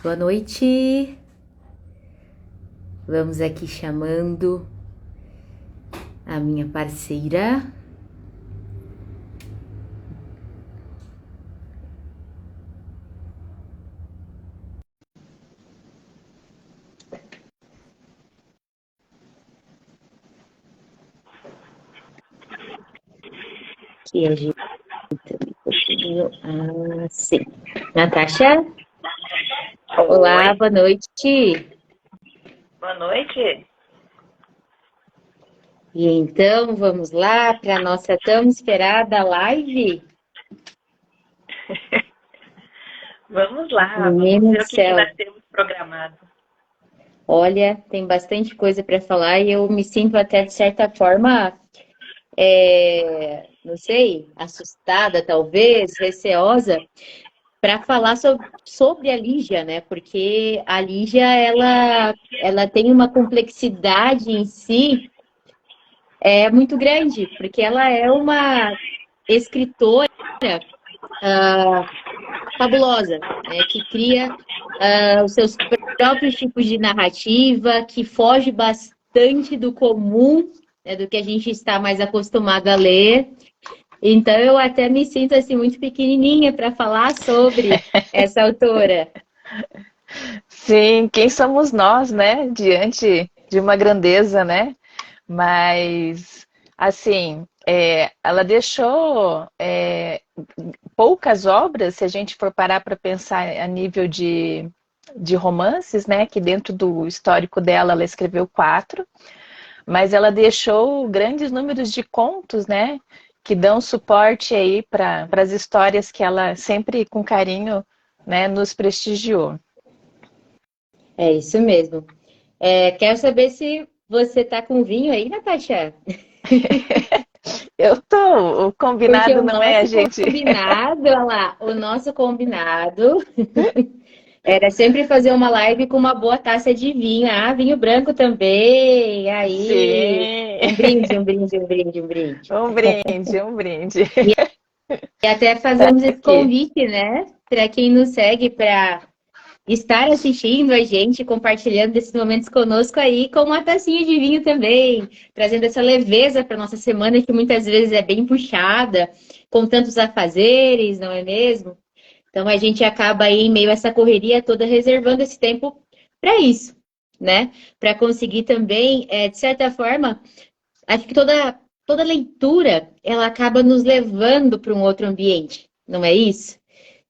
Boa noite. Vamos aqui chamando a minha parceira. Que a gente sim. Natasha? Olá, Oi, boa noite. boa noite. E então, vamos lá para a nossa tão esperada live? Vamos lá, vamos Menino ver do o que céu, nós temos programado. olha, tem bastante coisa para falar e eu me sinto até, de certa forma, não sei, assustada, talvez, receosa, para falar sobre a Lígia, né? Porque a Lígia, ela tem uma complexidade em si muito grande, porque ela é uma escritora fabulosa, né? Que cria os seus próprios tipos de narrativa, que foge bastante do comum, né, do que a gente está mais acostumado a ler. Então eu até me sinto assim muito pequenininha para falar sobre essa autora. Sim, quem somos nós, né? Diante de uma grandeza, né? Mas, assim, ela deixou poucas obras, se a gente for parar para pensar a nível de romances, né? Que dentro do histórico dela, ela escreveu 4. Mas ela deixou grandes números de contos, né? Que dão suporte aí para as histórias que ela sempre com carinho, né, nos prestigiou. É isso mesmo. Quero saber se você tá com vinho aí, Natasha? Eu tô, o Porque combinado o não é a nosso gente. combinado, olha lá, o nosso combinado era sempre fazer uma live com uma boa taça de vinho. Ah, vinho branco também. Aí, Sim, um brinde, um brinde, um brinde, um brinde. um brinde, um brinde. E até Tá fazemos esse aqui. convite, né? Para quem nos segue, para estar assistindo a gente, compartilhando esses momentos conosco aí, com uma tacinha de vinho também, trazendo essa leveza para nossa semana, que muitas vezes é bem puxada, com tantos afazeres, não é mesmo? Então a gente acaba aí, em meio a essa correria toda, reservando esse tempo para isso, né? Para conseguir também, de certa forma, acho que toda leitura, ela acaba nos levando para um outro ambiente, não é isso?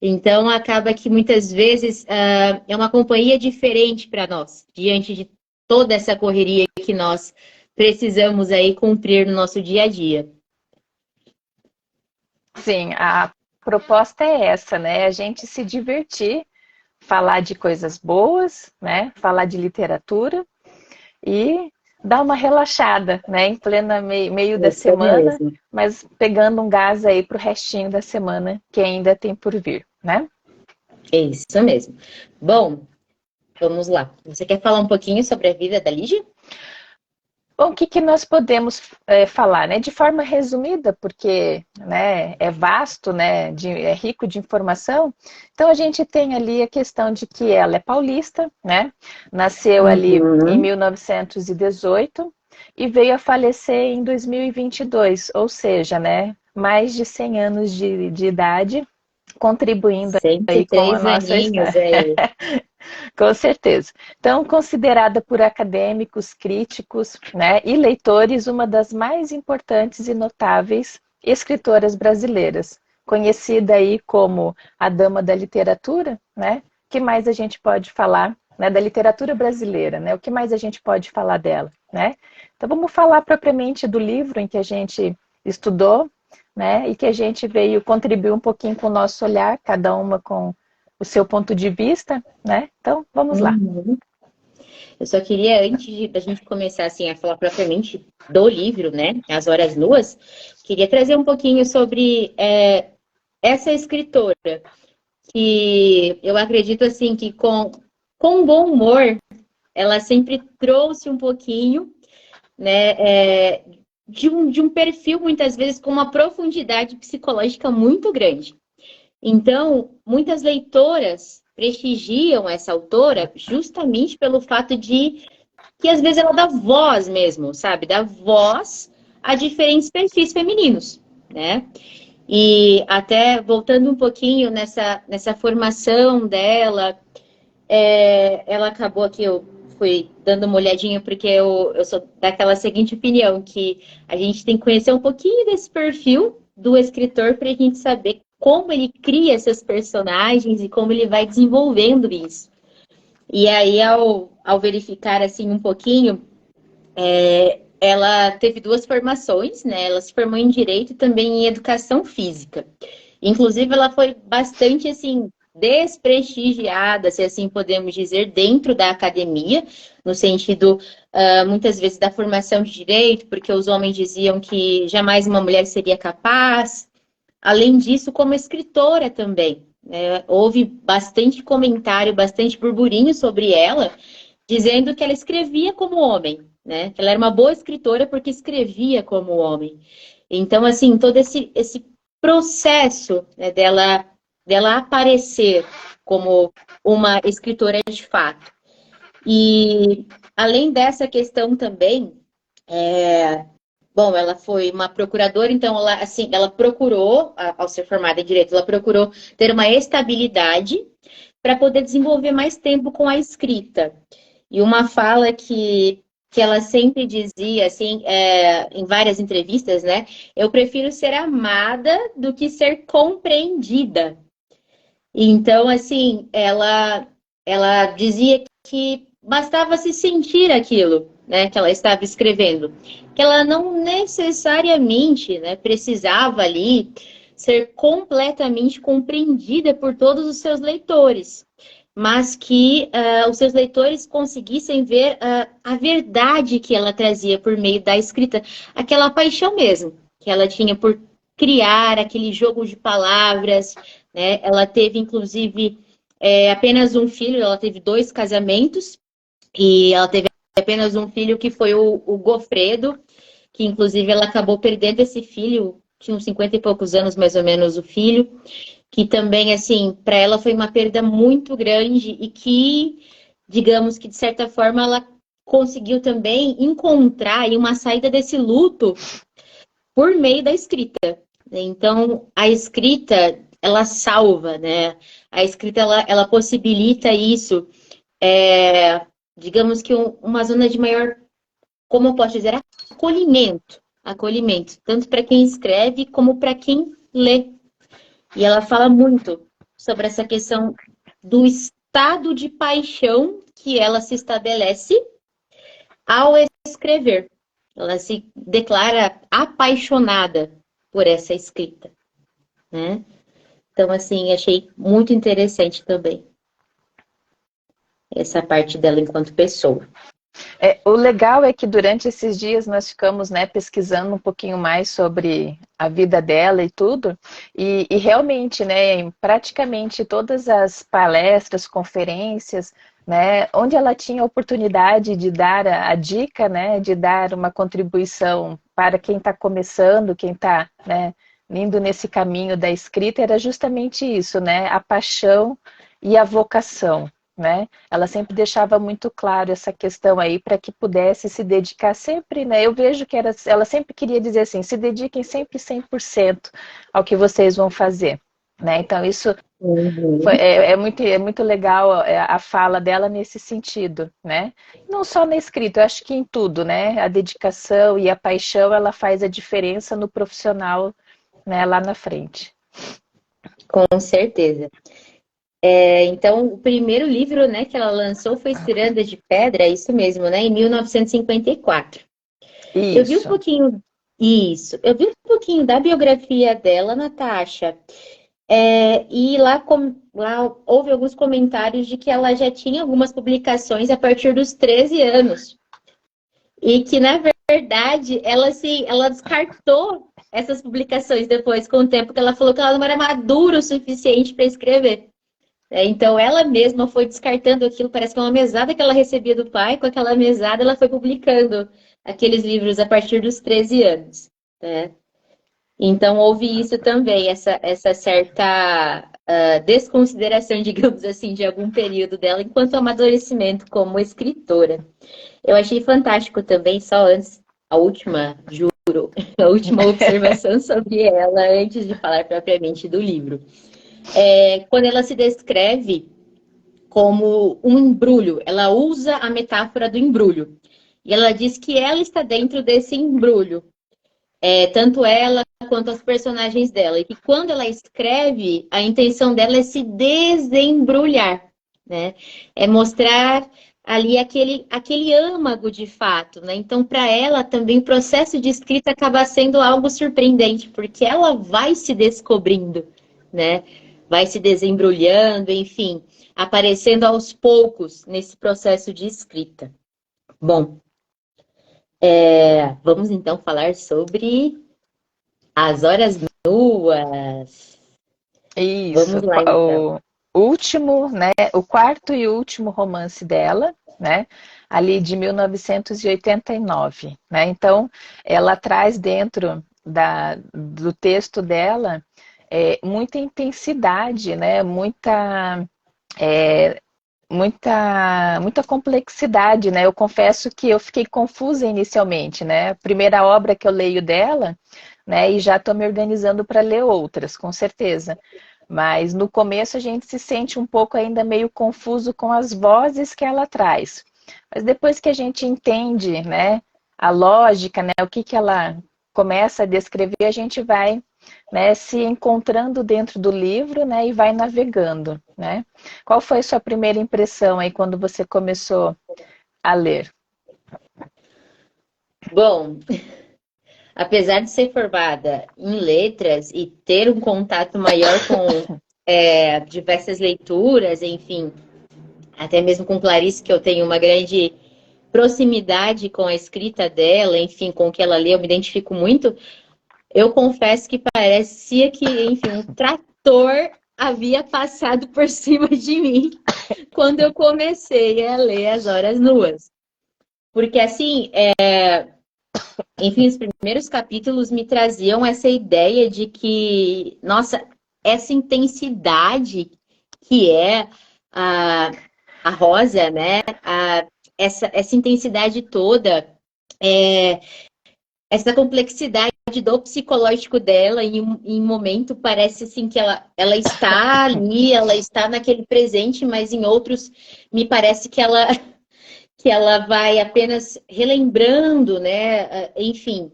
Então, acaba que muitas vezes é uma companhia diferente para nós, diante de toda essa correria que nós precisamos aí cumprir no nosso dia a dia. Sim, a proposta é essa, né? A gente se divertir, falar de coisas boas, né? Falar de literatura e dar uma relaxada, né? Em plena meio da Isso semana, mesmo. mas pegando um gás aí para o restinho da semana que ainda tem por vir, né? Isso mesmo. Bom, vamos lá. Você quer falar um pouquinho sobre a vida da Lígia? Bom, o que, que nós podemos falar, né? De forma resumida, porque né, é vasto, né, é rico de informação. Então a gente tem ali a questão de que ela é paulista, né? Nasceu ali em Uhum. 1918 e veio a falecer em 2022, ou seja, né, mais de 100 anos de idade, contribuindo cento e aí com a três nossa aninhos história. aí. Com certeza. Então, considerada por acadêmicos, críticos, né, e leitores uma das mais importantes e notáveis escritoras brasileiras, conhecida aí como a Dama da Literatura, né? O que mais a gente pode falar, né, da literatura brasileira, né? O que mais a gente pode falar dela, né? Então, vamos falar propriamente do livro em que a gente estudou, né? E que a gente veio contribuir um pouquinho com o nosso olhar, cada uma com o seu ponto de vista, né? Então, vamos lá. Uhum. Eu só queria, da gente começar assim, a falar propriamente do livro, né? As Horas Nuas, queria trazer um pouquinho sobre essa escritora, que eu acredito assim que com bom humor, ela sempre trouxe um pouquinho, né, de um perfil, muitas vezes, com uma profundidade psicológica muito grande. Então, muitas leitoras prestigiam essa autora justamente pelo fato de que às vezes ela dá voz mesmo, sabe? Dá voz a diferentes perfis femininos, né? E até voltando um pouquinho nessa formação dela, ela acabou aqui, eu fui dando uma olhadinha, porque eu sou daquela seguinte opinião, que a gente tem que conhecer um pouquinho desse perfil do escritor para a gente saber como ele cria esses personagens e como ele vai desenvolvendo isso. E aí, ao verificar assim um pouquinho, ela teve duas formações, né? Ela se formou em Direito e também em Educação Física. Inclusive, ela foi bastante, assim, desprestigiada, se assim podemos dizer, dentro da academia, no sentido, muitas vezes, da formação de Direito, porque os homens diziam que jamais uma mulher seria capaz. Além disso, como escritora também, né? Houve bastante comentário, bastante burburinho sobre ela, dizendo que ela escrevia como homem, né? Que ela era uma boa escritora porque escrevia como homem. Então, assim, todo esse processo, né, dela aparecer como uma escritora de fato. E além dessa questão também, bom, ela foi uma procuradora, então ela, assim, ela procurou, ao ser formada em Direito, ela procurou ter uma estabilidade para poder desenvolver mais tempo com a escrita. E uma fala que ela sempre dizia, assim, em várias entrevistas, né? Eu prefiro ser amada do que ser compreendida. Então, assim, ela dizia que bastava se sentir aquilo, né, que ela estava escrevendo. Que ela não necessariamente, né, precisava ali ser completamente compreendida por todos os seus leitores, mas que os seus leitores conseguissem ver a verdade que ela trazia por meio da escrita, aquela paixão mesmo que ela tinha por criar aquele jogo de palavras, né? Ela teve, inclusive, apenas um filho, ela teve 2 casamentos, e ela teve apenas um filho que foi o Gofredo, que inclusive ela acabou perdendo esse filho, tinha uns 50 e poucos anos mais ou menos o filho, que também, assim, para ela foi uma perda muito grande e que, digamos que de certa forma, ela conseguiu também encontrar aí uma saída desse luto por meio da escrita. Então, a escrita, ela salva, né? A escrita, ela possibilita isso, digamos que uma zona de maior, como eu posso dizer, acolhimento. Acolhimento, tanto para quem escreve como para quem lê. E ela fala muito sobre essa questão do estado de paixão que ela se estabelece ao escrever. Ela se declara apaixonada por essa escrita, né? Então, assim, achei muito interessante também essa parte dela enquanto pessoa. O legal é que durante esses dias nós ficamos, né, pesquisando um pouquinho mais sobre a vida dela e tudo, e realmente, né, em praticamente todas as palestras, conferências, né, onde ela tinha a oportunidade de dar a dica, né, de dar uma contribuição para quem está começando, quem está, né, indo nesse caminho da escrita, era justamente isso, né, a paixão e a vocação. Né? Ela sempre deixava muito claro essa questão aí para que pudesse se dedicar sempre, né? Eu vejo que ela sempre queria dizer assim, se dediquem sempre 100% ao que vocês vão fazer, né? Então isso é muito legal a fala dela nesse sentido, né? Não só na escrita, eu acho que em tudo, né? A dedicação e a paixão, ela faz a diferença no profissional, né, lá na frente. Com certeza. Então, o primeiro livro, né, que ela lançou foi Ciranda de Pedra, é isso mesmo, né, em 1954. Isso. Eu vi um pouquinho eu vi um pouquinho da biografia dela, Natasha, e lá houve alguns comentários de que ela já tinha algumas publicações a partir dos 13 anos. E que, na verdade, ela descartou essas publicações depois, com o tempo, que ela falou que ela não era madura o suficiente para escrever. Então, ela mesma foi descartando aquilo, parece que é uma mesada que ela recebia do pai, com aquela mesada ela foi publicando aqueles livros a partir dos 13 anos. Né? Então, houve isso também, essa certa desconsideração, digamos assim, de algum período dela, enquanto amadurecimento como escritora. Eu achei fantástico também, só antes, a última, juro, a última observação sobre ela, antes de falar propriamente do livro. Quando ela se descreve como um embrulho, ela usa a metáfora do embrulho. E ela diz que ela está dentro desse embrulho. Tanto ela quanto as personagens dela. E que quando ela escreve, a intenção dela é se desembrulhar, né? É mostrar ali aquele âmago de fato, né? Então, para ela também o processo de escrita acaba sendo algo surpreendente, porque ela vai se descobrindo, né? Vai se desembrulhando, enfim, aparecendo aos poucos nesse processo de escrita. Bom, vamos então falar sobre as horas nuas. Isso, Vamos lá, então. o último, né, o quarto e último romance dela, né, ali de 1989, né, então ela traz dentro do texto dela muita intensidade, né, é, muita complexidade, né, eu confesso que eu fiquei confusa inicialmente, né, a primeira obra que eu leio dela, né, e já estou me organizando para ler outras, com certeza. Mas no começo a gente se sente um pouco ainda meio confuso com as vozes que ela traz. Mas depois que a gente entende, né, a lógica, né, o que que ela começa a descrever, a gente vai, né, se encontrando dentro do livro, né, e vai navegando, né? Qual foi a sua primeira impressão aí quando você começou a ler? Bom, apesar de ser formada em letras e ter um contato maior com diversas leituras, enfim, até mesmo com Clarice, que eu tenho uma grande proximidade com a escrita dela, enfim, com o que ela lê, eu me identifico muito. Eu confesso que parecia que, enfim, um trator havia passado por cima de mim quando eu comecei a ler As Horas Nuas. Porque, assim, enfim, os primeiros capítulos me traziam essa ideia de que, nossa, essa intensidade que é a, a Rosa, né? Essa intensidade toda, essa complexidade do psicológico dela, em um momento parece assim que ela está ali, ela está naquele presente, mas em outros me parece que ela vai apenas relembrando, né? Enfim,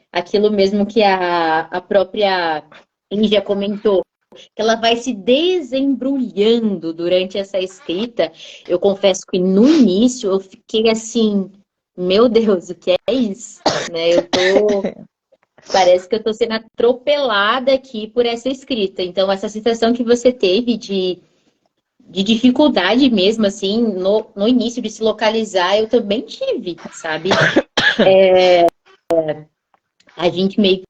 aquilo mesmo que a própria Índia comentou, que ela vai se desembrulhando durante essa escrita. Eu confesso que no início eu fiquei assim, meu Deus, o que é isso? Né? Parece que eu estou sendo atropelada aqui por essa escrita. Então, essa sensação que você teve de dificuldade mesmo, assim, no início de se localizar, eu também tive, sabe? A gente meio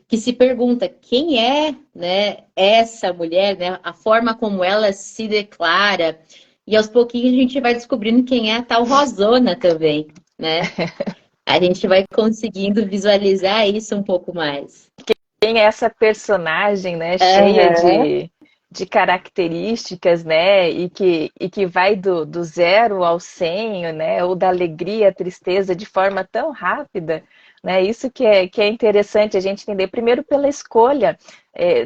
que se pergunta quem é, né, essa mulher, né, a forma como ela se declara, e aos pouquinhos a gente vai descobrindo quem é a tal Rosona também, né? A gente vai conseguindo visualizar isso um pouco mais. Tem essa personagem, né, cheia Aham. de características, né, e que vai do zero ao 100, né, ou da alegria à tristeza de forma tão rápida, né, isso que é interessante a gente entender, primeiro pela escolha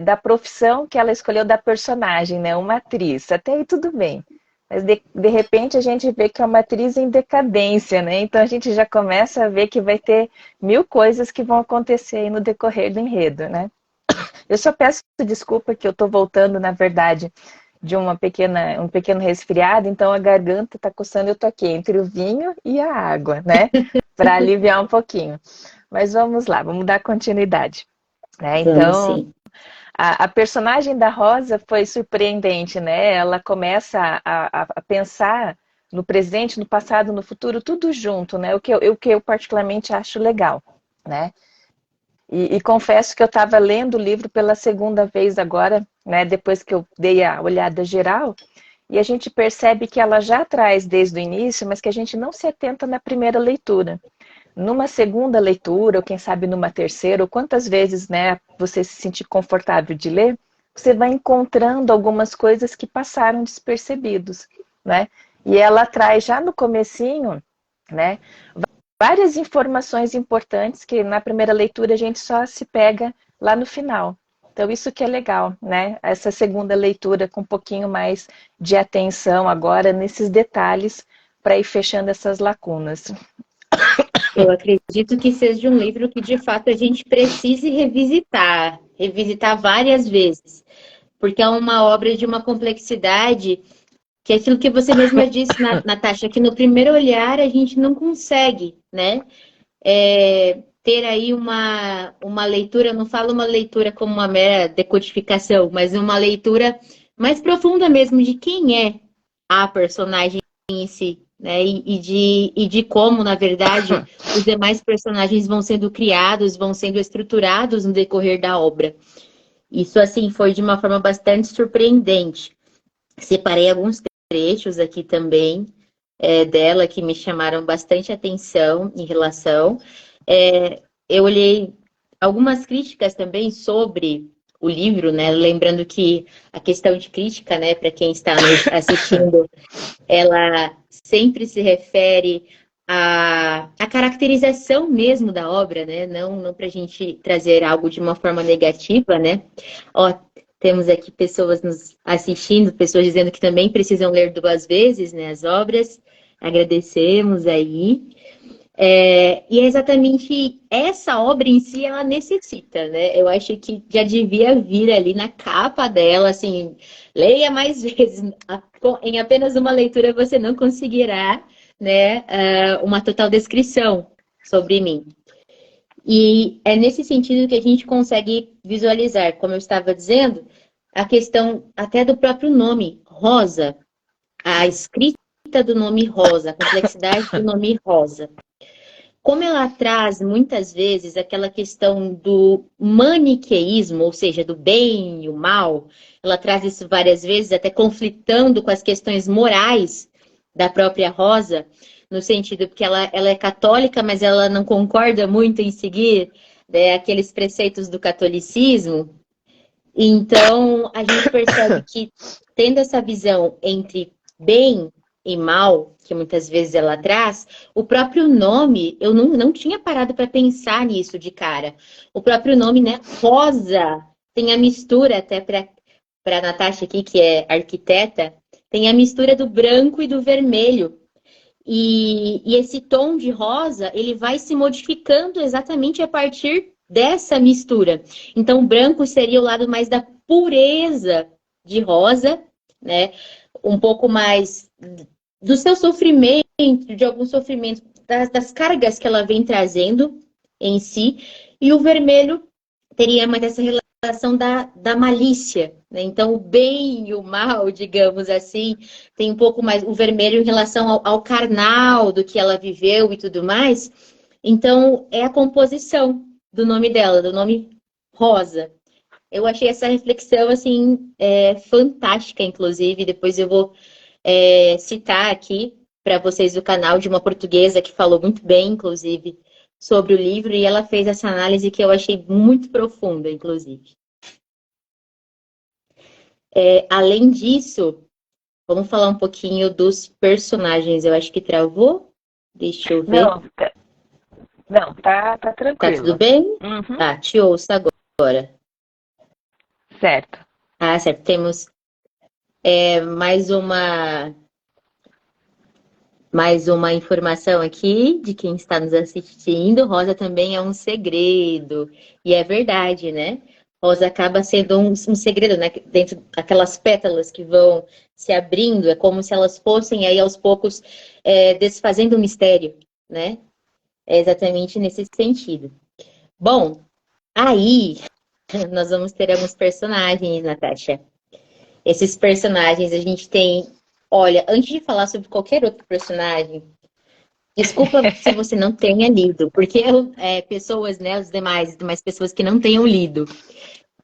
da profissão que ela escolheu da personagem, né, uma atriz, até aí tudo bem. Mas de repente a gente vê que é uma atriz em decadência, né? Então a gente já começa a ver que vai ter mil coisas que vão acontecer aí no decorrer do enredo, né? Eu só peço desculpa que eu estou voltando, na verdade, de um pequeno resfriado, então a garganta está coçando, eu tô aqui entre o vinho e a água, né? Para aliviar um pouquinho. Mas vamos lá, vamos dar continuidade. Né? Vamos Então, sim. a personagem da Rosa foi surpreendente, né? Ela começa a pensar no presente, no passado, no futuro, tudo junto, né? O que eu particularmente acho legal, né? E confesso que eu estava lendo o livro pela segunda vez agora, né? Depois que eu dei a olhada geral, e a gente percebe que ela já traz desde o início, mas que a gente não se atenta na primeira leitura. numa segunda leitura, ou quem sabe numa terceira, ou quantas vezes, né, você se sentir confortável de ler, você vai encontrando algumas coisas que passaram despercebidos, né? E ela traz já no comecinho, né, várias informações importantes que na primeira leitura a gente só se pega lá no final. Então isso que é legal, né? Essa segunda leitura com um pouquinho mais de atenção agora nesses detalhes para ir fechando essas lacunas. Eu acredito que seja um livro que, de fato, a gente precise revisitar, revisitar várias vezes, porque é uma obra de uma complexidade que é aquilo que você mesma disse, Natasha, que no primeiro olhar a gente não consegue, né? Ter aí uma leitura, eu não falo uma leitura como uma mera decodificação, mas uma leitura mais profunda mesmo de quem é a personagem em si, né? E de como, na verdade, os demais personagens vão sendo criados, vão sendo estruturados no decorrer da obra. Isso, assim, foi de uma forma bastante surpreendente. Separei alguns trechos aqui também dela que me chamaram bastante atenção em relação. Eu olhei algumas críticas também sobre o livro, né? Lembrando que a questão de crítica, né, para quem está nos assistindo, ela sempre se refere à caracterização mesmo da obra, né? Não para a gente trazer algo de uma forma negativa, né? Ó, temos aqui pessoas nos assistindo, pessoas dizendo que também precisam ler 2 vezes, né, as obras. Agradecemos aí. E é exatamente essa obra em si, ela necessita, né? Eu acho que já devia vir ali na capa dela, assim, leia mais vezes. Em apenas uma leitura você não conseguirá, né, uma total descrição sobre mim. E é nesse sentido que a gente consegue visualizar, como eu estava dizendo, a questão até do próprio nome, Rosa, a escrita do nome Rosa, a complexidade do nome Rosa. Como ela traz muitas vezes aquela questão do maniqueísmo, ou seja, do bem e o mal, ela traz isso várias vezes, até conflitando com as questões morais da própria Rosa, no sentido que ela é católica, mas ela não concorda muito em seguir, né, aqueles preceitos do catolicismo. Então, a gente percebe que, tendo essa visão entre bem e mal, que muitas vezes ela traz, o próprio nome, eu não tinha parado para pensar nisso de cara. O próprio nome, né, Rosa, tem a mistura, até para a Natasha aqui, que é arquiteta, tem a mistura do branco e do vermelho. E esse tom de rosa, ele vai se modificando exatamente a partir dessa mistura. Então, o branco seria o lado mais da pureza de rosa, né? Um pouco mais do seu sofrimento, de algum sofrimento, das cargas que ela vem trazendo em si. E o vermelho teria mais essa relação da malícia, né? Então, o bem e o mal, digamos assim, tem um pouco mais o vermelho em relação ao carnal, do que ela viveu e tudo mais. Então, é a composição do nome dela, do nome Rosa. Eu achei essa reflexão, assim, fantástica, inclusive. Depois eu vou citar aqui para vocês o canal de uma portuguesa que falou muito bem, inclusive, sobre o livro, e ela fez essa análise que eu achei muito profunda, inclusive. Além disso, vamos falar um pouquinho dos personagens. Eu acho que travou. Deixa eu ver. Não, tá tranquilo. Tá tudo bem? Uhum. Tá, te ouço agora. Certo. Ah, certo. Temos mais uma informação aqui de quem está nos assistindo. Rosa também é um segredo. E é verdade, né? Rosa acaba sendo um segredo, né? Dentro daquelas pétalas que vão se abrindo. É como se elas fossem aí aos poucos desfazendo o mistério, né? É exatamente nesse sentido. Bom, aí nós vamos ter alguns personagens, Natasha. Esses personagens a gente tem... Olha, antes de falar sobre qualquer outro personagem, desculpa se você não tenha lido, porque pessoas, né, as demais pessoas que não tenham lido.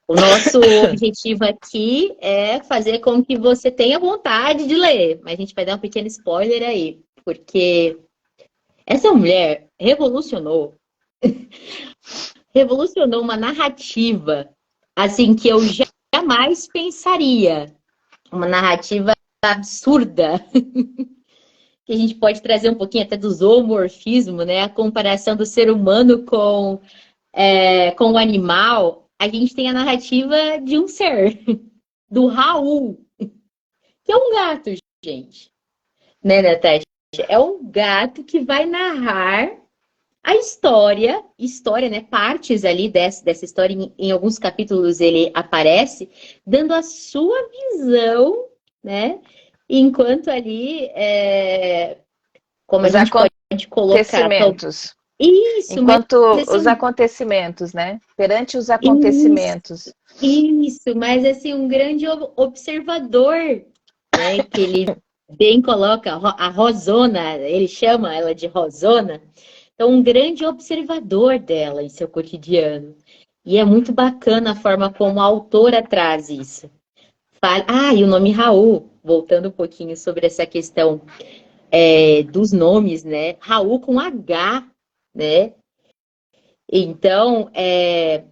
O nosso objetivo aqui é fazer com que você tenha vontade de ler, mas a gente vai dar um pequeno spoiler aí, porque Essa mulher revolucionou uma narrativa, assim, que eu jamais pensaria. Uma narrativa absurda, que a gente pode trazer um pouquinho até do zoomorfismo, né? A comparação do ser humano com o animal. A gente tem a narrativa de um ser, do Raul, que é um gato, gente. Né, Natasha? É um gato que vai narrar a história, né? Partes ali dessa história, em alguns capítulos ele aparece, dando a sua visão, né? Enquanto ali, como a Os gente pode colocar, acontecimentos. isso, mas Enquanto os assim, acontecimentos, né? Perante os isso, acontecimentos. isso, mas assim, um grande observador, né? Que ele bem coloca, a Rosona, ele chama ela de Rosona. Então, um grande observador dela em seu cotidiano. E é muito bacana a forma como a autora traz isso. E o nome Raul, voltando um pouquinho sobre essa questão dos nomes, né? Raul com H, né? Então,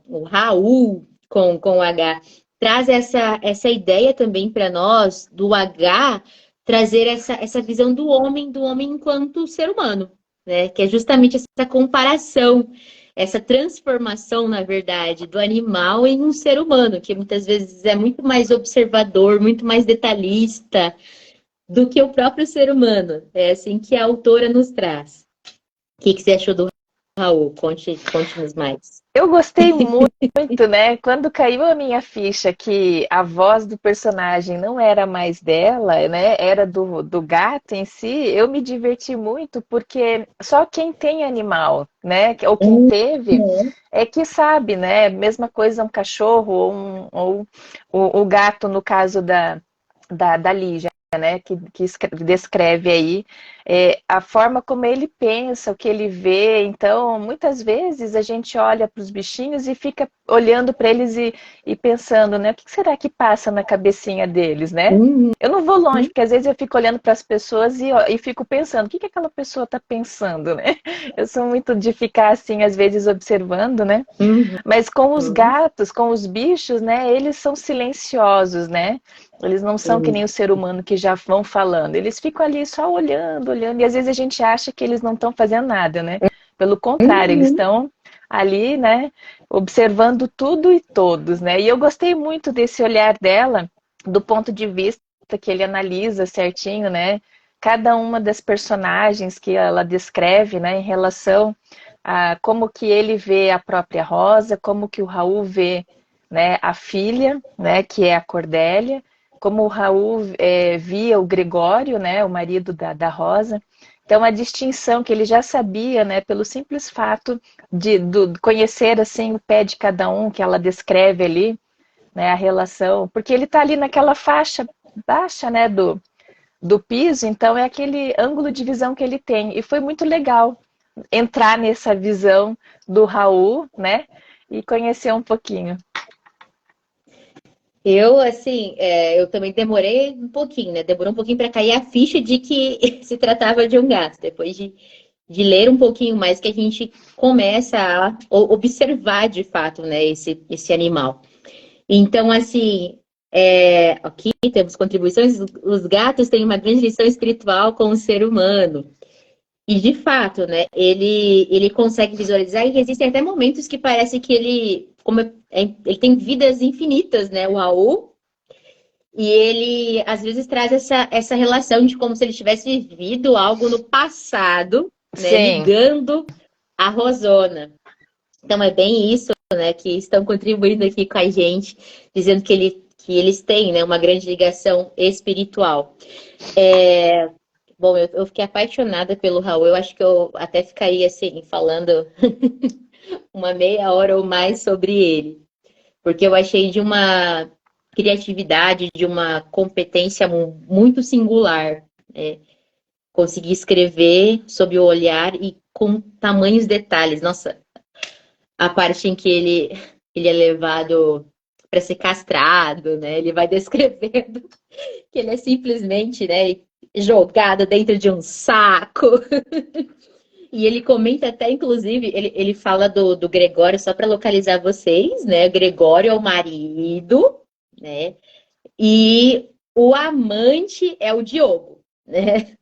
o Raul com H traz essa ideia também para nós do H trazer essa visão do homem enquanto ser humano, né? Que é justamente essa comparação, essa transformação, na verdade, do animal em um ser humano, que muitas vezes é muito mais observador, muito mais detalhista do que o próprio ser humano. É assim que a autora nos traz. O que você achou do Raul? Conte-nos mais. Eu gostei muito, né? Quando caiu a minha ficha que a voz do personagem não era mais dela, né? Era do gato em si, eu me diverti muito, porque só quem tem animal, né? Ou quem teve, é que sabe, né? Mesma coisa um cachorro ou o gato, no caso da Lígia, né, que descreve aí a forma como ele pensa, o que ele vê. Então, muitas vezes a gente olha para os bichinhos e fica olhando para eles e pensando, né, o que será que passa na cabecinha deles, né? Uhum, Eu não vou longe, porque às vezes eu fico olhando para as pessoas e fico pensando, o que aquela pessoa está pensando, né? Eu sou muito de ficar assim, às vezes, observando, né? uhum, Mas com os gatos, com os bichos, né, eles são silenciosos, né? Eles não são que nem o ser humano que já vão falando. Eles ficam ali só olhando, olhando, e às vezes a gente acha que eles não estão fazendo nada, né? Pelo contrário, eles uhum. estão ali, né, observando tudo e todos, né? E eu gostei muito desse olhar dela, do ponto de vista que ele analisa certinho, né? Cada uma das personagens que ela descreve, né, em relação a como que ele vê a própria Rosa, como que o Raul vê, né, a filha, né, que é a Cordélia, como o Raul via o Gregório, né, o marido da Rosa. Então, a distinção que ele já sabia, né, pelo simples fato de conhecer assim o pé de cada um, que ela descreve ali, né, a relação, porque ele está ali naquela faixa baixa, né, do piso, então é aquele ângulo de visão que ele tem. E foi muito legal entrar nessa visão do Raul, né, e conhecer um pouquinho. Eu, assim, eu também demorei um pouquinho, né? Demorou um pouquinho para cair a ficha de que se tratava de um gato. Depois de ler um pouquinho mais, que a gente começa a observar de fato, né, esse animal. Então, assim, aqui temos contribuições. Os gatos têm uma grande lição espiritual com o ser humano. E de fato, né, ele consegue visualizar e existem até momentos que parece que ele tem vidas infinitas, né, o Raul, e ele às vezes traz essa relação de como se ele tivesse vivido algo no passado, né, Sim, ligando a Rosona. Então é bem isso, né, que estão contribuindo aqui com a gente, dizendo que eles têm, né, uma grande ligação espiritual. Bom, eu fiquei apaixonada pelo Raul. Eu acho que eu até ficaria assim, falando uma meia hora ou mais sobre ele. Porque eu achei de uma criatividade, de uma competência muito singular. Né? Consegui escrever sob o olhar e com tamanhos detalhes. Nossa, a parte em que ele é levado para ser castrado, né? Ele vai descrevendo que ele é simplesmente, né, jogado dentro de um saco. E ele comenta até, inclusive, ele fala do Gregório, só para localizar vocês, né? O Gregório é o marido, né? E o amante é o Diogo, né?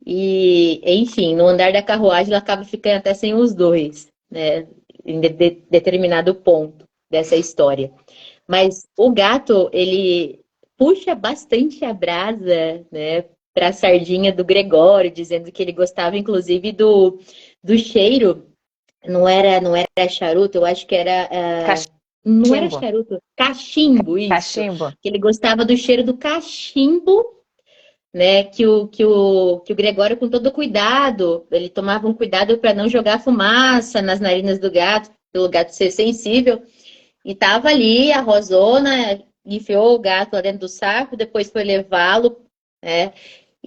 E, enfim, no andar da carruagem ela acaba ficando até sem os dois, né? Em determinado ponto dessa história. Mas o gato, ele puxa bastante a brasa, né, para a sardinha do Gregório, dizendo que ele gostava, inclusive, do cheiro. Não era charuto, eu acho que era. Não era Cachimbo. charuto, cachimbo, isso. Cachimbo. Que ele gostava do cheiro do cachimbo, né? Que o Gregório, com todo cuidado, ele tomava um cuidado para não jogar fumaça nas narinas do gato, pelo gato ser sensível. E tava ali, a Rosona enfiou o gato lá dentro do saco, depois foi levá-lo, né?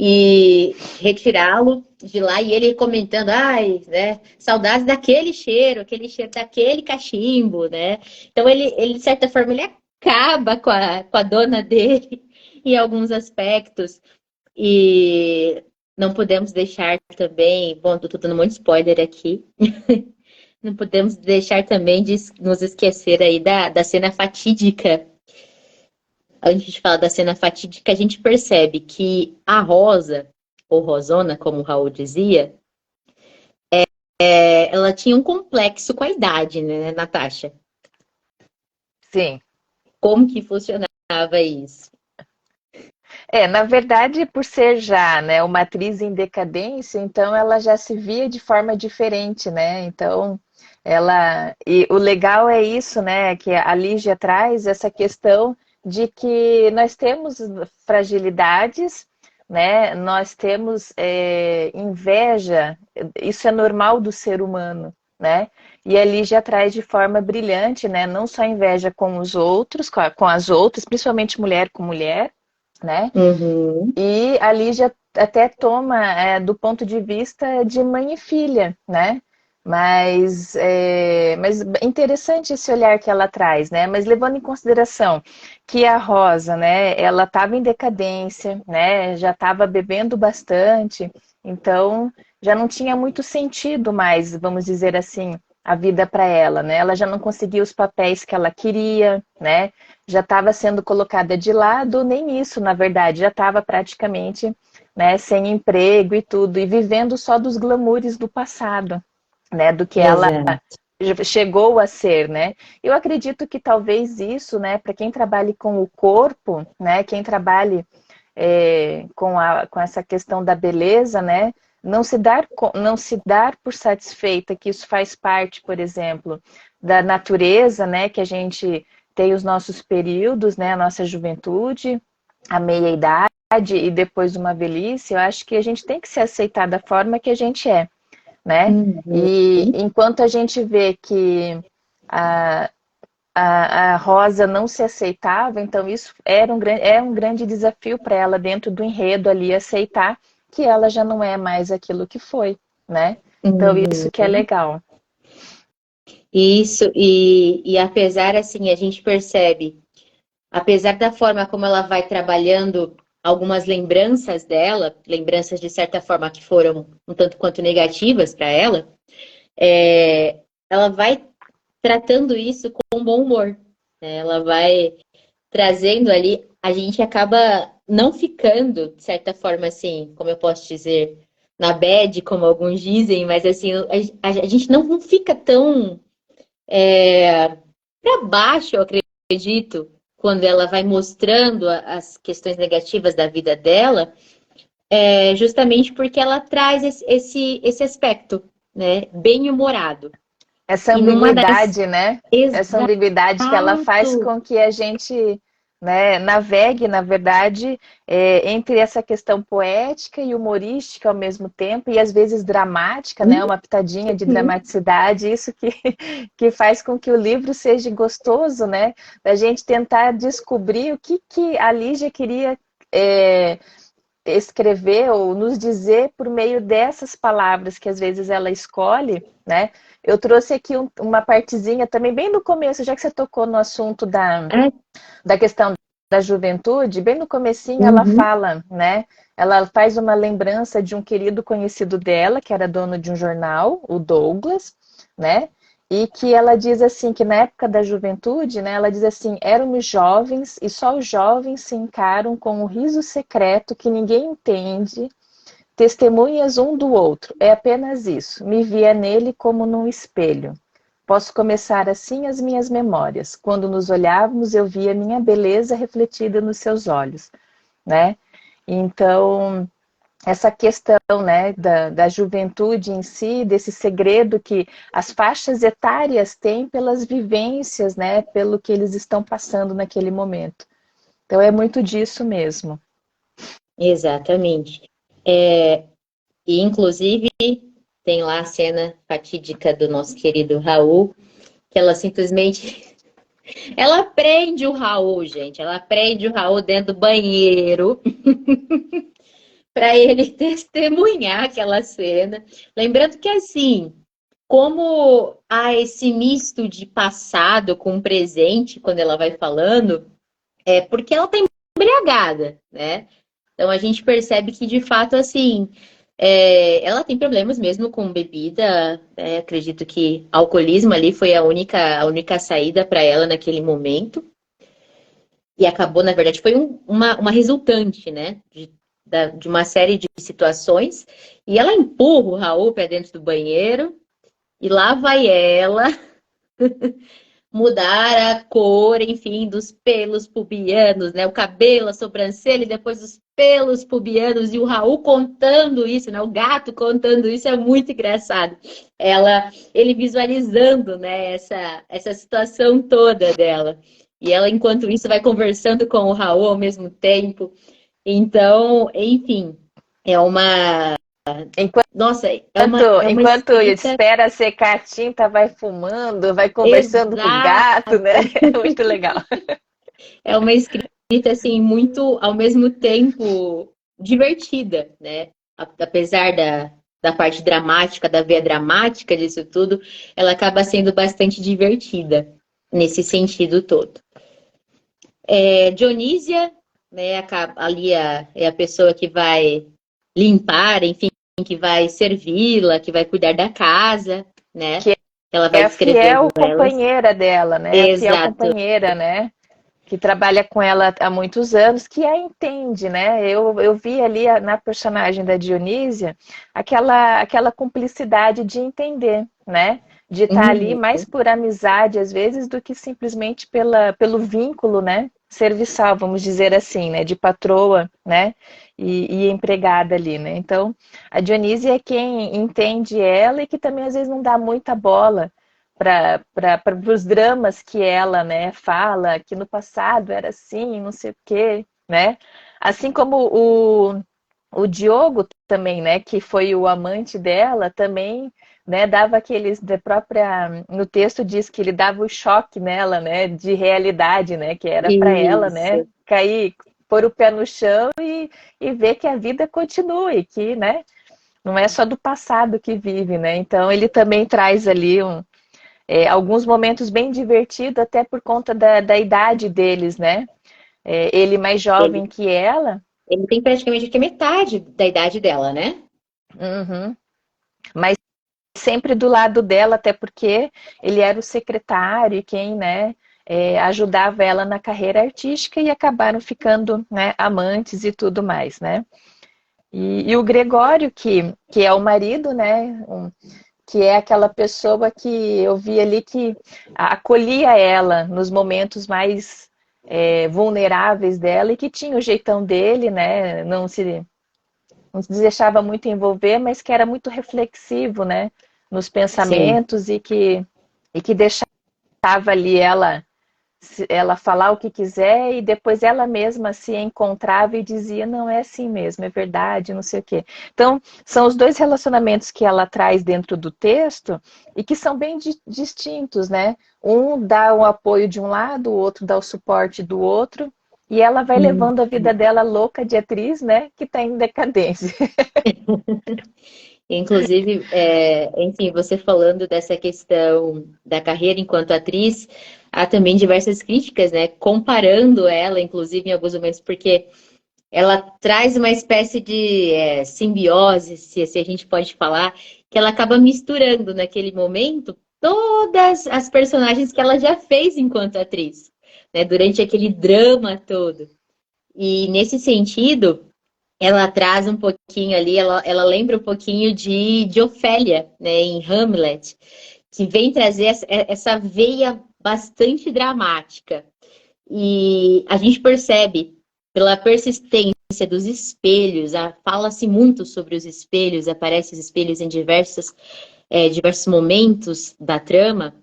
E retirá-lo de lá, e ele comentando, ai, né? Saudades daquele cheiro daquele cachimbo, né? Então ele de certa forma, ele acaba com a dona dele em alguns aspectos. E não podemos deixar também, bom, tô dando um monte de spoiler aqui. Não podemos deixar também de nos esquecer aí da cena fatídica. Antes de falar da cena fatídica, a gente percebe que a Rosa, ou Rosona, como o Raul dizia, ela tinha um complexo com a idade, né, Natasha? Sim. Como que funcionava isso? Na verdade, por ser já, né, uma atriz em decadência, então ela já se via de forma diferente, né? Então, e o legal é isso, né, que a Lígia traz essa questão de que nós temos fragilidades, né? Nós temos inveja, isso é normal do ser humano, né? E a Lígia traz de forma brilhante, né? Não só inveja com os outros, com as outras, principalmente mulher com mulher, né? Uhum. E a Lígia até toma do ponto de vista de mãe e filha, né? Mas é interessante esse olhar que ela traz, né? Mas levando em consideração que a Rosa, né? Ela estava em decadência, né? Já estava bebendo bastante, então já não tinha muito sentido mais, vamos dizer assim, a vida para ela, né? Ela já não conseguia os papéis que ela queria, né? Já estava sendo colocada de lado, nem isso, na verdade, já estava praticamente, né, sem emprego e tudo, e vivendo só dos glamoures do passado, né, do que ela Exato. chegou a ser, né? Eu acredito que talvez isso, né, para quem trabalhe com o corpo, né, quem trabalhe com essa questão da beleza, né, não se dar por satisfeita que isso faz parte, por exemplo, da natureza, né, que a gente tem os nossos períodos, né, a nossa juventude, a meia-idade e depois uma velhice, eu acho que a gente tem que se aceitar da forma que a gente é, né? Uhum. E enquanto a gente vê que a, a Rosa não se aceitava, então isso é um grande desafio para ela dentro do enredo ali, aceitar que ela já não é mais aquilo que foi, né? Então isso que é Uhum. legal. Isso, e apesar, assim, a gente percebe, apesar da forma como ela vai trabalhando algumas lembranças dela, lembranças de certa forma que foram um tanto quanto negativas para ela, ela vai tratando isso com bom humor, né? Ela vai trazendo ali, a gente acaba não ficando, de certa forma, assim, como eu posso dizer, na bad, como alguns dizem, mas assim, a gente não fica tão para baixo, eu acredito, quando ela vai mostrando as questões negativas da vida dela, justamente porque ela traz esse aspecto, né, bem humorado. Essa E numa das. ambiguidade, né? Essa Exato! ambiguidade que ela faz com que a gente, né, navegue, na verdade, entre essa questão poética e humorística ao mesmo tempo, e às vezes dramática, né? Uma pitadinha de Uhum. dramaticidade, isso que faz com que o livro seja gostoso, né? Da gente tentar descobrir o que a Lígia queria escrever ou nos dizer por meio dessas palavras que às vezes ela escolhe, né? Eu trouxe aqui uma partezinha também bem no começo, já que você tocou no assunto da questão da juventude, bem no comecinho ela Uhum. fala, né? Ela faz uma lembrança de um querido conhecido dela, que era dono de um jornal, o Douglas, né? E que ela diz assim, que na época da juventude, né? Ela diz assim, éramos jovens e só os jovens se encaram com o riso secreto que ninguém entende, testemunhas um do outro. É apenas isso. Me via nele como num espelho. Posso começar assim as minhas memórias. Quando nos olhávamos, eu via minha beleza refletida nos seus olhos, né? Então, essa questão, né, da juventude em si, desse segredo que as faixas etárias têm pelas vivências, né, pelo que eles estão passando naquele momento. Então, é muito disso mesmo. Exatamente. É, e, inclusive, tem lá a cena fatídica do nosso querido Raul, que ela simplesmente. Ela prende o Raul, gente. Ela prende o Raul dentro do banheiro para ele testemunhar aquela cena. Lembrando que, assim, como há esse misto de passado com presente, quando ela vai falando, é porque ela tá embriagada, né? Então a gente percebe que, de fato, assim, ela tem problemas mesmo com bebida. Acredito que alcoolismo ali foi a única saída para ela naquele momento. E acabou, na verdade, foi uma resultante, né? De uma série de situações. E ela empurra o Raul para dentro do banheiro. E lá vai ela mudar a cor, enfim, dos pelos pubianos, né? O cabelo, a sobrancelha e depois os pelos pubianos. E o Raul contando isso, né? O gato contando isso é muito engraçado. Ele visualizando, né? Essa situação toda dela. E ela, enquanto isso, vai conversando com o Raul ao mesmo tempo. Então, enfim, é uma. Enquanto, Nossa, é uma enquanto escrita espera secar a tinta, vai fumando, vai conversando com o exata. gato, né? É muito legal. É uma escrita, assim, muito, ao mesmo tempo, divertida, né? Apesar da parte dramática, da veia dramática disso tudo, ela acaba sendo bastante divertida nesse sentido todo. Dionísia, né, ali é a pessoa que vai limpar, enfim, que vai servi-la, que vai cuidar da casa, né? Que Ela é vai a fiel descrevendo elas. companheira dela, né? A fiel Exato. companheira, né? Que trabalha com ela há muitos anos, que a entende, né? Eu vi ali na personagem da Dionísia aquela cumplicidade de entender, né? De estar ali Uhum. mais por amizade, às vezes, do que simplesmente pelo vínculo, né? Serviçal, vamos dizer assim, né? De patroa, né? E empregada ali, né? Então, a Dionísia é quem entende ela e que também às vezes não dá muita bola para os dramas que ela, né, fala, que no passado era assim, não sei o quê, né? Assim como o Diogo também, né, que foi o amante dela, também, né, dava aqueles da própria, no texto diz que ele dava o choque nela, né, de realidade, né, que era para ela, né, Isso. cair, pôr o pé no chão e ver que a vida continua e que, né, não é só do passado que vive, né? Então ele também traz ali alguns momentos bem divertidos, até por conta da idade deles, né? Ele mais Ele, jovem que ela, ele tem praticamente aqui metade da idade dela, né? uhum, mas sempre do lado dela, até porque ele era o secretário e quem, né, ajudava ela na carreira artística e acabaram ficando, né, amantes e tudo mais, né? E o Gregório, que é o marido, né, que é aquela pessoa que eu vi ali que acolhia ela nos momentos mais vulneráveis dela e que tinha o jeitão dele, né? Não se deixava muito envolver, mas que era muito reflexivo, né? Nos Sim. pensamentos e que deixava ali ela falar o que quiser e depois ela mesma se encontrava e dizia, não, é assim mesmo, é verdade, não sei o quê. Então, são os dois relacionamentos que ela traz dentro do texto e que são bem distintos, né? Um dá o apoio de um lado, o outro dá o suporte do outro, e ela vai Hum. levando a vida dela louca de atriz, né? Que está em decadência. Inclusive, enfim, você falando dessa questão da carreira enquanto atriz, há também diversas críticas, né? Comparando ela, inclusive, em alguns momentos, porque ela traz uma espécie de simbiose, se a gente pode falar, que ela acaba misturando naquele momento todas as personagens que ela já fez enquanto atriz, né? Durante aquele drama todo. E nesse sentido, ela traz um pouquinho ali, ela lembra um pouquinho de Ofélia, né, em Hamlet, que vem trazer essa veia bastante dramática. E a gente percebe, pela persistência dos espelhos, fala-se muito sobre os espelhos, aparecem os espelhos em diversos momentos da trama,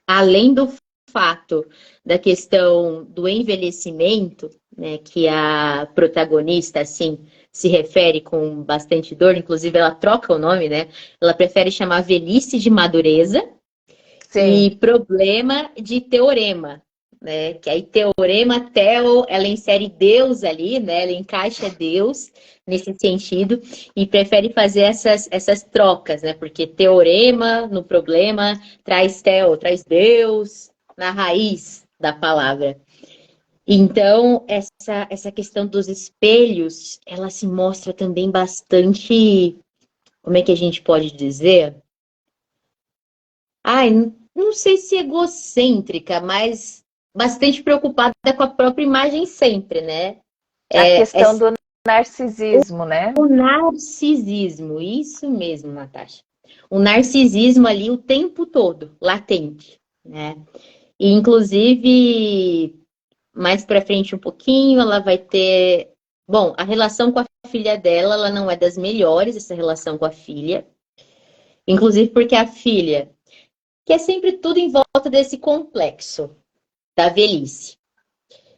além do fato da questão do envelhecimento, né, que a protagonista, assim, se refere com bastante dor, inclusive ela troca o nome, né? Ela prefere chamar velhice de madureza Sim. e problema de teorema, né? Que aí teorema, teo, ela insere Deus ali, né? Ela encaixa Deus nesse sentido e prefere fazer essas trocas, né? Porque teorema no problema traz teo, traz Deus na raiz da palavra. Então, essa questão dos espelhos, ela se mostra também bastante, como é que a gente pode dizer? Ai, não sei se egocêntrica, mas bastante preocupada com a própria imagem sempre, né? A É questão do narcisismo, né? o narcisismo, isso mesmo, Natasha. O narcisismo ali o tempo todo, latente, né? E, inclusive, mais para frente um pouquinho, ela vai ter... Bom, a relação com a filha dela, ela não é das melhores, essa relação com a filha. Inclusive porque a filha, que é sempre tudo em volta desse complexo da velhice.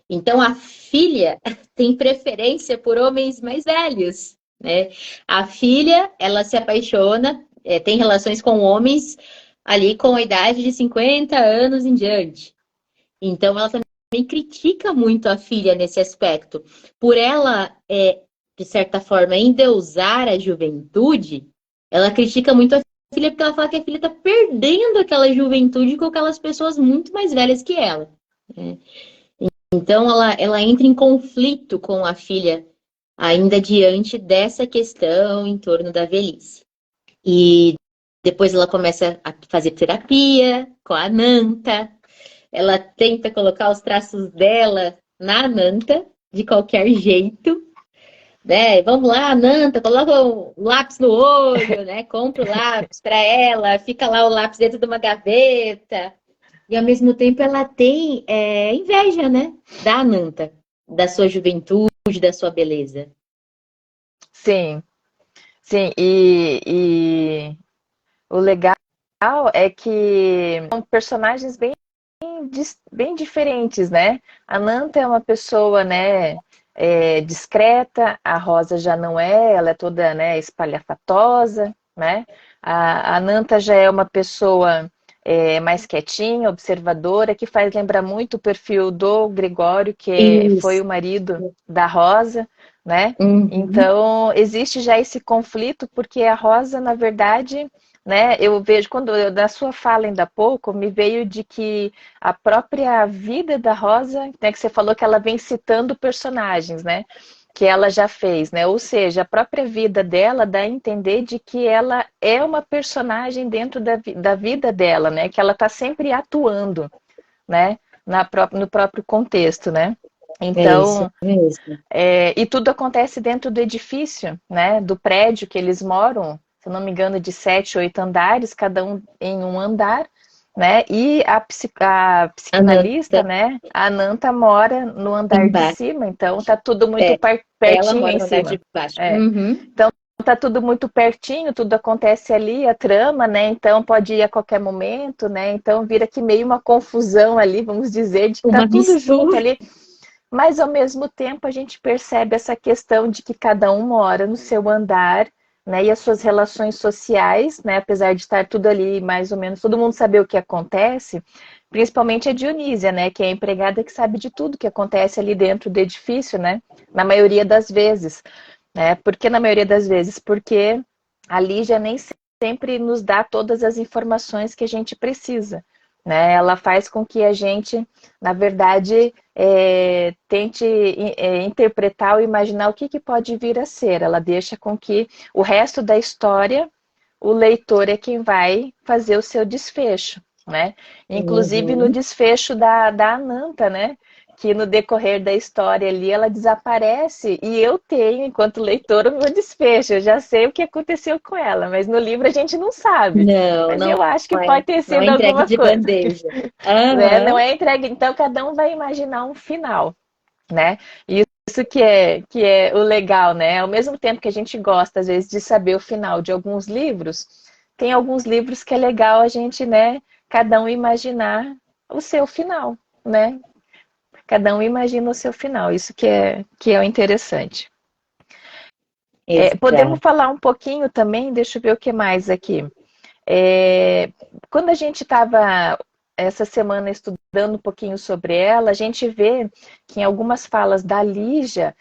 Então, a filha tem preferência por homens mais velhos, né? A filha, ela se apaixona, tem relações com homens ali com a idade de 50 anos em diante. Então, ela também critica muito a filha nesse aspecto. Por ela, de certa forma, endeusar a juventude, ela critica muito a filha porque ela fala que a filha está perdendo aquela juventude com aquelas pessoas muito mais velhas que ela, né? Então, ela entra em conflito com a filha ainda diante dessa questão em torno da velhice. E depois ela começa a fazer terapia com a Nanta. Ela tenta colocar os traços dela na Nanta, de qualquer jeito, né? Vamos lá, Nanta, coloca o lápis no olho, né? Compra o lápis para ela, fica lá o lápis dentro de uma gaveta. E ao mesmo tempo ela tem inveja, né? Da Nanta, da sua juventude, da sua beleza. Sim, sim. E o legal é que são personagens bem diferentes, né? A Nanta é uma pessoa, né, discreta, a Rosa já não é, ela é toda, né, espalhafatosa, né? A Nanta já é uma pessoa mais quietinha, observadora, que faz lembrar muito o perfil do Gregório, que foi Isso. o marido da Rosa, né? Uhum. Então, existe já esse conflito, porque a Rosa, na verdade, né, eu vejo, da sua fala ainda há pouco, me veio de que a própria vida da Rosa, né, que você falou que ela vem citando personagens, né, que ela já fez, né, ou seja, a própria vida dela dá a entender de que ela é uma personagem dentro da vida dela, né, que ela está sempre atuando, né, no próprio contexto, né. É isso Então, mesmo. e tudo acontece dentro do edifício, né, do prédio que eles moram, se eu não me engano, de 7, 8 andares, cada um em um andar, né? E a A psicanalista, Nanta né, a Nanta mora no andar de embaixo. cima, então tá tudo muito É, ela pertinho mora em no andar de cima. baixo. É. Uhum. Então tá tudo muito pertinho, tudo acontece ali, a trama, né? Então pode ir a qualquer momento, né? Então vira que meio uma confusão ali, vamos dizer, de que tá Uma tudo junto mistura. ali. Mas, ao mesmo tempo, a gente percebe essa questão de que cada um mora no seu andar, né? E as suas relações sociais, né? Apesar de estar tudo ali, mais ou menos, todo mundo saber o que acontece, principalmente a Dionísia, né? Que é a empregada que sabe de tudo que acontece ali dentro do edifício, né? Na maioria das vezes, né? Por que na maioria das vezes? Porque a Lígia nem sempre nos dá todas as informações que a gente precisa, né? Ela faz com que a gente, na verdade, tente interpretar ou imaginar o que pode vir a ser. Ela deixa com que o resto da história, o leitor é quem vai fazer o seu desfecho, né? Inclusive no Uhum. desfecho da Ananta, né? Que no decorrer da história ali ela desaparece e eu tenho, enquanto leitora, o meu desfecho. Eu já sei o que aconteceu com ela, mas no livro a gente não sabe. Não, Mas eu acho que é, pode ter não é sido entregue alguma de coisa, bandeja. né? Não Aham. é entregue, então cada um vai imaginar um final, né? E isso que é o legal, né? Ao mesmo tempo que a gente gosta, às vezes, de saber o final de alguns livros, tem alguns livros que é legal a gente, né, cada um imaginar o seu final, né? Cada um imagina o seu final, isso que é o interessante. Podemos Exato. falar um pouquinho também, deixa eu ver o que mais aqui. Quando a gente estava essa semana estudando um pouquinho sobre ela, a gente vê que em algumas falas da Lígia,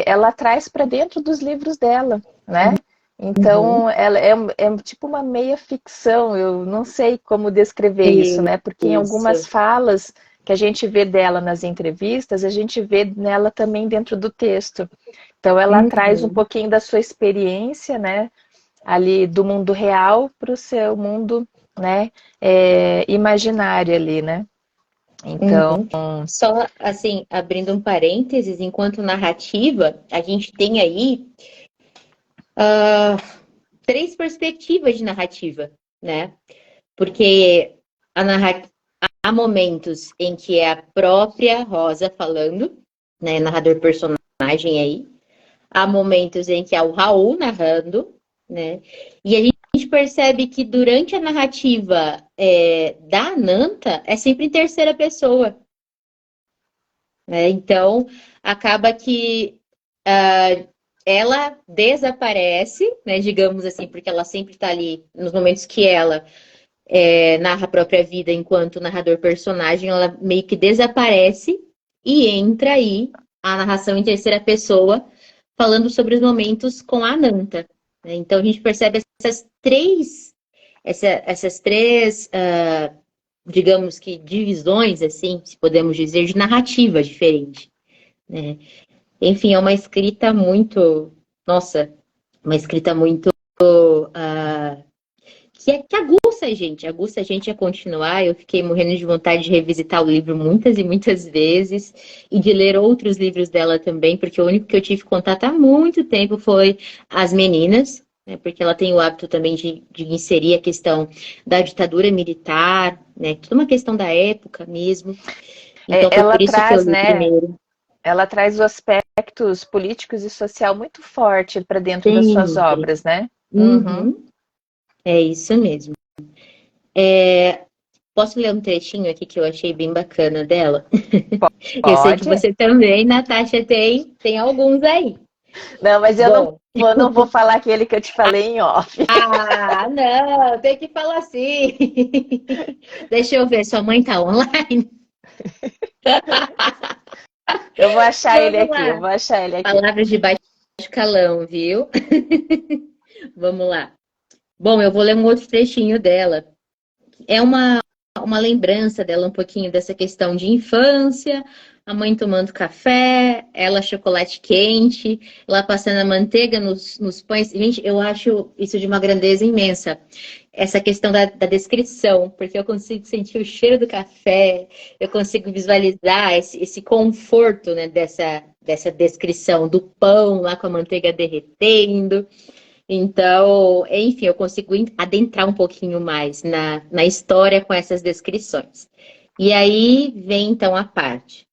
ela traz para dentro dos livros dela, né? Uhum. Então, ela é tipo uma meia ficção, eu não sei como descrever isso, né? Porque em algumas Isso. falas que a gente vê dela nas entrevistas, a gente vê nela também dentro do texto. Então, ela traz um Uhum. pouquinho da sua experiência, né? Ali do mundo real para o seu mundo, né, imaginário ali, né? Então, Uhum. Só assim, abrindo um parênteses, enquanto narrativa, a gente tem aí três perspectivas de narrativa, né? Porque a narra... há momentos em que é a própria Rosa falando, né? Narrador personagem aí. Há momentos em que é o Raul narrando, né? E a gente percebe que durante a narrativa da Ananta é sempre em terceira pessoa, né? Então acaba que ela desaparece, né? Digamos assim, porque ela sempre está ali nos momentos que ela narra a própria vida enquanto narrador personagem, ela meio que desaparece e entra aí a narração em terceira pessoa, falando sobre os momentos com a Ananta, né? Então a gente percebe essas três, digamos que divisões, assim, se podemos dizer, de narrativa diferente, né? Enfim, é uma escrita muito, nossa, uma escrita muito que aguça a gente a continuar. Eu fiquei morrendo de vontade de revisitar o livro muitas e muitas vezes e de ler outros livros dela também, porque o único que eu tive contato há muito tempo foi As Meninas, né, porque ela tem o hábito também de inserir a questão da ditadura militar, né, toda uma questão da época mesmo. Então foi ela por isso que eu traz, li né? primeiro. Ela traz os aspectos políticos e social muito forte para dentro das suas Sempre. obras, né? Uhum. Uhum, é isso mesmo. Posso ler um trechinho aqui que eu achei bem bacana dela? Eu sei que Pode? você também, Natasha, tem alguns aí. Não, mas eu não Bom, vou, não vou falar aquele que eu te falei em off. não, tem que falar assim. Deixa eu ver, sua mãe tá online? Eu vou achar ele Vamos aqui, eu lá. vou achar ele aqui. Palavras de baixo calão, viu? Vamos lá. Bom, eu vou ler um outro trechinho dela. É uma lembrança dela um pouquinho dessa questão de infância, a mãe tomando café, ela chocolate quente, ela passando a manteiga nos pães. Gente, eu acho isso de uma grandeza imensa. Essa questão da descrição, porque eu consigo sentir o cheiro do café, eu consigo visualizar esse conforto, né, dessa descrição do pão lá com a manteiga derretendo. Então, enfim, eu consigo adentrar um pouquinho mais na história com essas descrições. E aí vem então a parte.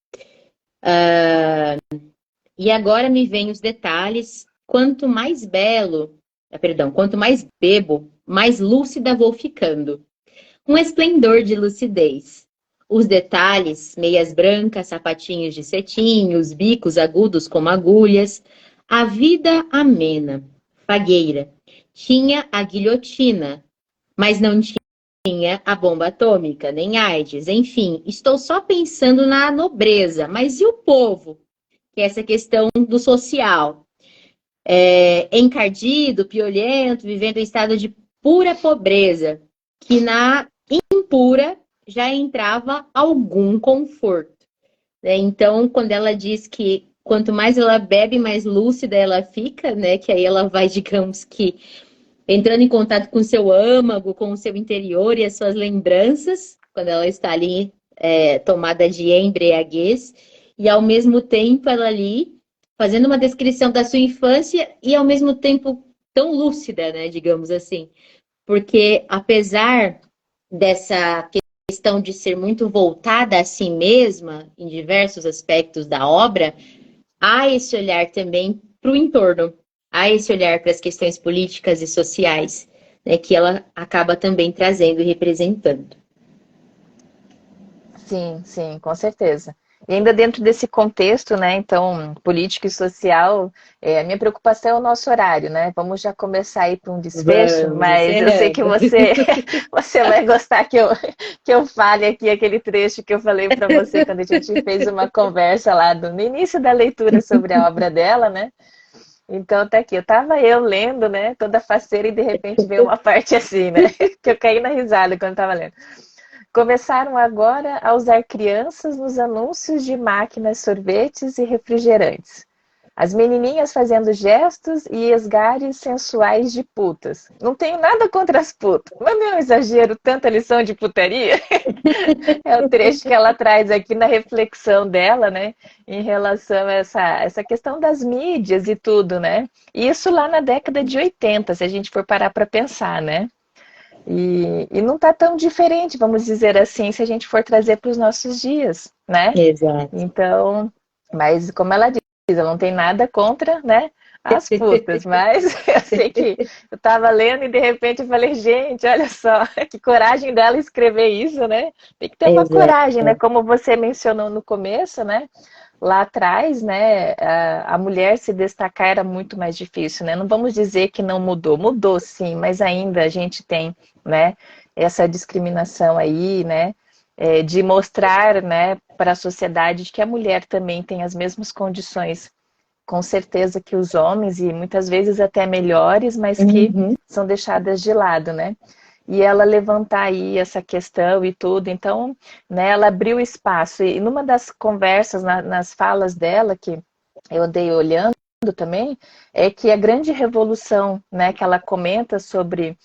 E agora me vêm os detalhes. Quanto mais belo, perdão, quanto mais bebo, mais lúcida vou ficando. Um esplendor de lucidez. Os detalhes, meias brancas, sapatinhos de cetim, os bicos agudos como agulhas. A vida amena, fagueira. Tinha a guilhotina, mas não tinha a bomba atômica, nem AIDS. Enfim, estou só pensando na nobreza. Mas e o povo? Que é essa questão do social. Encardido, piolento, vivendo em estado de pura pobreza, que na impura já entrava algum conforto, né? Então, quando ela diz que quanto mais ela bebe, mais lúcida ela fica, né? Que aí ela vai, digamos que, entrando em contato com o seu âmago, com o seu interior e as suas lembranças, quando ela está ali tomada de embriaguez, e ao mesmo tempo ela ali fazendo uma descrição da sua infância e ao mesmo tempo tão lúcida, né? Digamos assim. Porque apesar dessa questão de ser muito voltada a si mesma em diversos aspectos da obra, há esse olhar também para o entorno, há esse olhar para as questões políticas e sociais, né, que ela acaba também trazendo e representando. Sim, sim, com certeza. E ainda dentro desse contexto, né, então, político e social, a minha preocupação é o nosso horário, né? Vamos já começar aí para um desfecho, Vamos mas eu sei que encerrando. você vai gostar que eu fale aqui aquele trecho que eu falei para você quando a gente fez uma conversa lá no início da leitura sobre a obra dela, né? Então tá aqui, eu lendo, né, toda faceira e de repente veio uma parte assim, né, que eu caí na risada quando estava lendo. Começaram agora a usar crianças nos anúncios de máquinas, sorvetes e refrigerantes. As menininhas fazendo gestos e esgares sensuais de putas. Não tenho nada contra as putas, mas não é um exagero tanta lição de putaria? É o trecho que ela traz aqui na reflexão dela, né? Em relação a essa questão das mídias e tudo, né? Isso lá na década de 80, se a gente for parar para pensar, né? E não está tão diferente, vamos dizer assim, se a gente for trazer para os nossos dias, né? Exato. Então, mas como ela diz, ela não tem nada contra, né? As putas, mas eu sei que eu estava lendo e de repente eu falei, gente, olha só, que coragem dela escrever isso, né? Tem que ter uma Exato. coragem, né? Como você mencionou no começo, né? Lá atrás, né, a mulher se destacar era muito mais difícil, né? Não vamos dizer que não mudou, mudou sim, mas ainda a gente tem, né, essa discriminação aí, né, de mostrar, né, para a sociedade que a mulher também tem as mesmas condições, com certeza que os homens e muitas vezes até melhores, mas que Uhum. são deixadas de lado, né? E ela levantar aí essa questão e tudo. Então, né, ela abriu espaço. E numa das conversas, nas falas dela, que eu andei olhando também, é que a grande revolução, né, que ela comenta sobre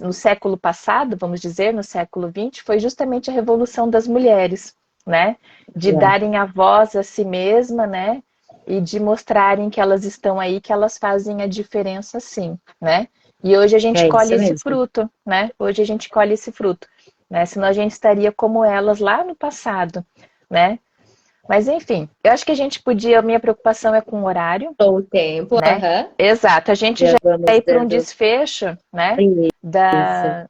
no século passado, vamos dizer, no século XX, foi justamente a revolução das mulheres, né? De darem a voz a si mesma, né? E de mostrarem que elas estão aí, que elas fazem a diferença sim, né? E hoje a gente É colhe isso esse mesmo. fruto, né? Hoje a gente colhe esse fruto, né? Senão a gente estaria como elas lá no passado, né? Mas enfim, eu acho que a gente podia, a minha preocupação é com o horário, O tempo, né? aham. Exato, a gente Já já vai vamos ir para um dando desfecho, né? isso. Da...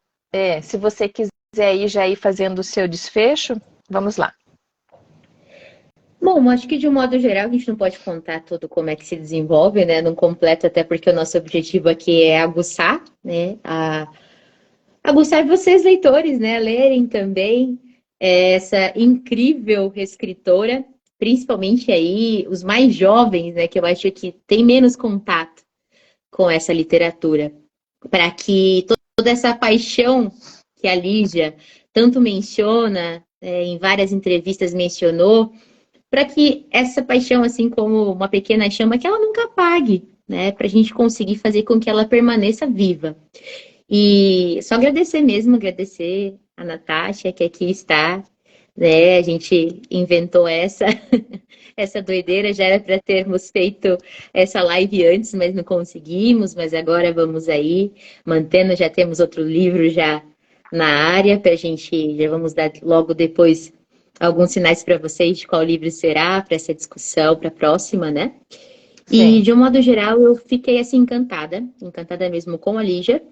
se você quiser ir já ir fazendo o seu desfecho, vamos lá. Bom, acho que de um modo geral a gente não pode contar tudo como é que se desenvolve, né? Não completo, até porque o nosso objetivo aqui é aguçar, né? Aguçar vocês, leitores, né? A lerem também essa incrível escritora, principalmente aí os mais jovens, né? Que eu acho que tem menos contato com essa literatura, para que toda essa paixão que a Lígia tanto menciona, em várias entrevistas mencionou, para que essa paixão, assim como uma pequena chama, que ela nunca apague, né? Para a gente conseguir fazer com que ela permaneça viva. E só agradecer mesmo, agradecer a Natasha, que aqui está, né? A gente inventou essa doideira, já era para termos feito essa live antes, mas não conseguimos, mas agora vamos aí, mantendo, já temos outro livro já na área, para a gente, já vamos dar logo depois alguns sinais para vocês de qual livro será, para essa discussão, para a próxima, né? E, Sim. de um modo geral, eu fiquei, assim, encantada mesmo com a Lígia.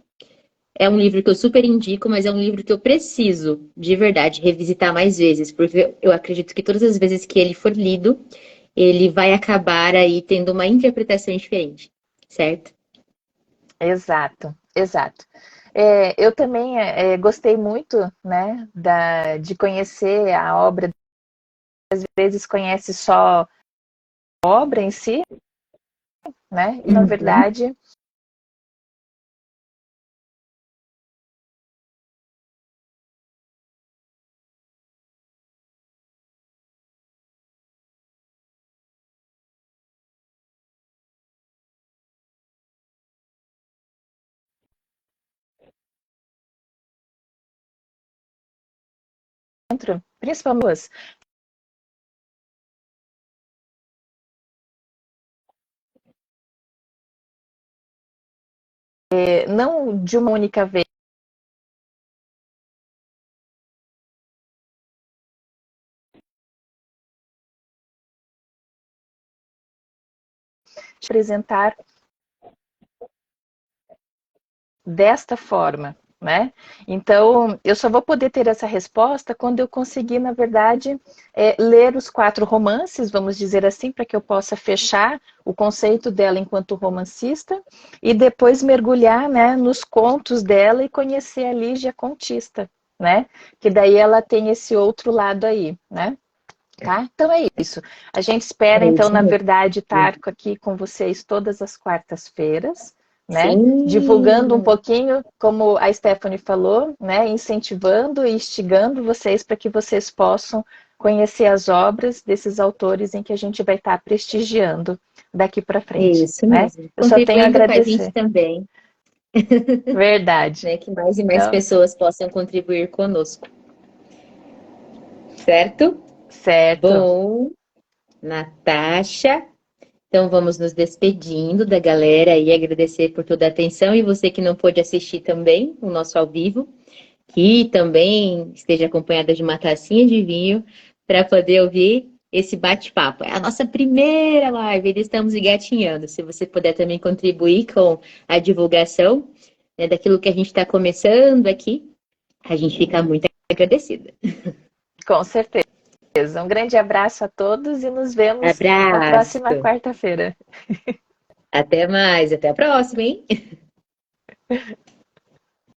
É um livro que eu super indico, mas é um livro que eu preciso, de verdade, revisitar mais vezes, porque eu acredito que todas as vezes que ele for lido, ele vai acabar aí tendo uma interpretação diferente, certo? Exato, exato. Eu também gostei muito, né, de conhecer a obra. Às vezes conhece só a obra em si, né? E na Uhum. verdade principalmente não de uma única vez, apresentar desta forma, né? Então, eu só vou poder ter essa resposta quando eu conseguir, na verdade, ler os 4 romances, vamos dizer assim, para que eu possa fechar o conceito dela enquanto romancista e depois mergulhar, né, nos contos dela e conhecer a Lígia contista, né? Que daí ela tem esse outro lado aí, né? Tá? Então é isso. A gente espera, É então, isso na mesmo. verdade, estar aqui com vocês todas as quartas-feiras, né? Divulgando um Sim, pouquinho, como a Stephanie falou, né? Incentivando e instigando vocês para que vocês possam conhecer as obras desses autores em que a gente vai estar prestigiando daqui para frente, isso né? mesmo. Eu só tenho a Contribuindo com a gente agradecer. também, Verdade. né? Que mais e mais Então, pessoas possam contribuir conosco, certo? certo. Bom, Natasha, então vamos nos despedindo da galera e agradecer por toda a atenção e você que não pôde assistir também o nosso ao vivo, que também esteja acompanhada de uma tacinha de vinho para poder ouvir esse bate-papo. É a nossa primeira live, ainda estamos engatinhando. Se você puder também contribuir com a divulgação, né, daquilo que a gente está começando aqui, a gente fica muito agradecida. Com certeza. Um grande abraço a todos e nos vemos na Abraço, próxima quarta-feira. até mais, até a próxima, hein?